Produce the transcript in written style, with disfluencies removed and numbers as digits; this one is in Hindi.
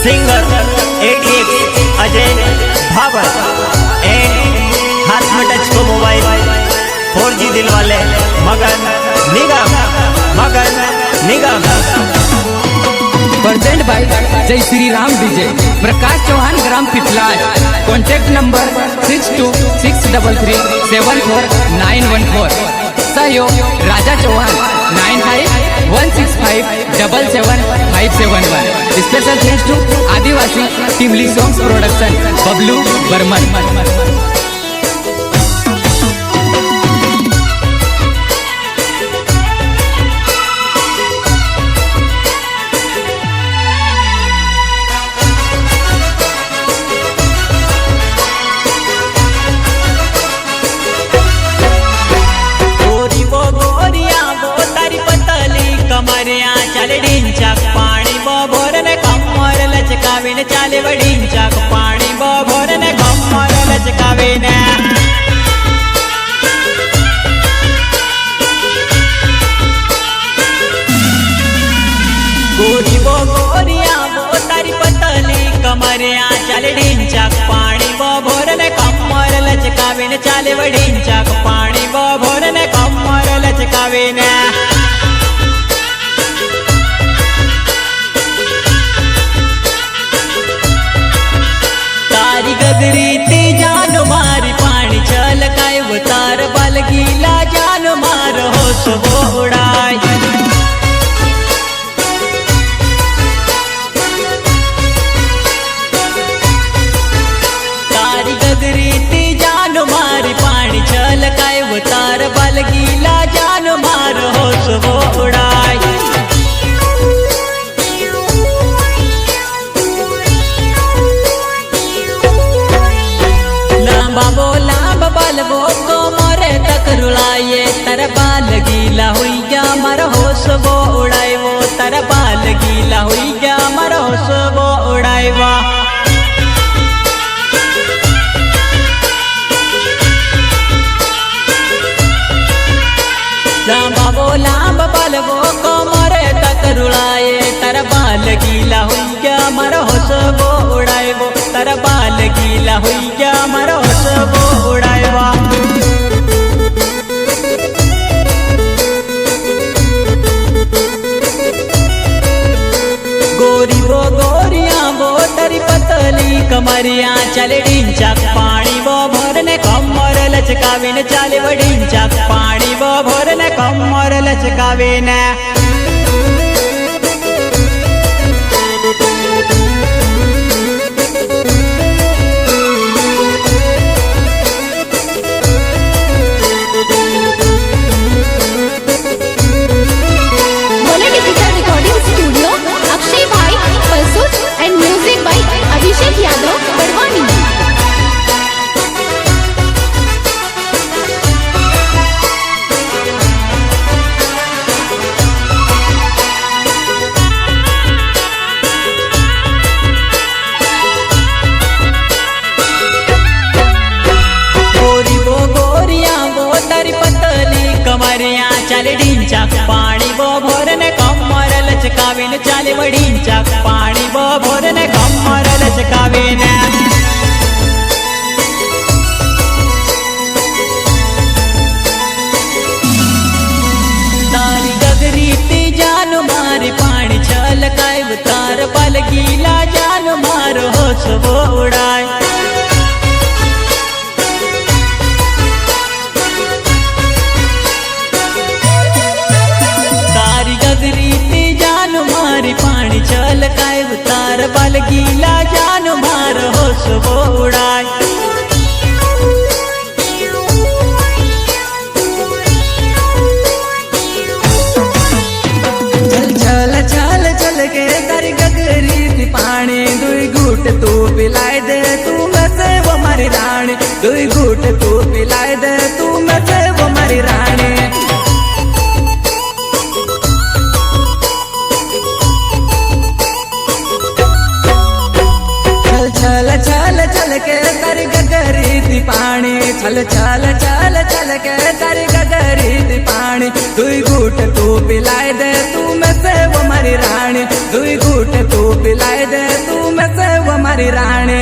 सिंगर ADX अजय भावर एंड हाथ में टच को मोबाइल 4G दिल वाले मगन निगम present by Jai Shri Ram DJ Prakash Chauhan ग्राम पिपलाज। Contact number 6263374914। सहयोग Raja Chauhan 9516577571। Special thanks to Adivasi Timli songs production Bablu Barman. पानी बोर ने कमर लचकावे ने चाले वडींचा पानी बोर ने कमर लचकावे ने गोरी वो गोरिया वो तारी पतली कमरिया चाले ढींचा पानी बोर ने कमर लचकावे ने चाले वडींचा पानी बोर ने कमर लचकावे ने गगरीती जान मारी पानी चल काय वो तार बल गीला जान मार होश वो उड़ाई तारी गगरीती जान मारी पानी चल काय वो तार बल गीला जान मार होश वो उड़ाई बालवो को मोरे तक रुलाए तर बाल गीला हुई गया मर होश वो उड़ाए वो तर बाल गीला हुई गया मर होश वो उड़ाए वा लाम बालवो को मोरे तक रुलाए तर बाल गीला हुई गया मर होश वो उड़ाए वो तर बाल गीला हुई गया मर होश वो उड़ाए वा गोरी वो गोरिया वो तरी पतली कमरिया चले ढींचा पानी वो भोर ने कमर लचकावे ने चाले वडींचा पानी वो भोर ने कमर लचकावे ने कमरिया चाले ढींचा पानी वो भोर ने कमर लचकावे ने चाले वडींचा पानी वो भोर ने कमर लचकावे ने तारी गगरीती जान मारी पानी चल काय तार बल गीला जान मार होश वो उड़ाए पानी चल काय तार बल गीला जान मार होश वो उड़ाए चल चल चल चल के तारी गगरी पानी दुई घूट तू पिलाए दे तू में से वो मारी रानी दुई घूट तू पिलाए दे तू में से वो मारी रानी चल चल चल के तारी गगरी पानी चल चल चल चल के तारी गगरी पानी दुई घूट तू पिलाए दे तू में से वो मारी रानी दुई घूट तू पिलाए दे तू में से वो हमारी रानी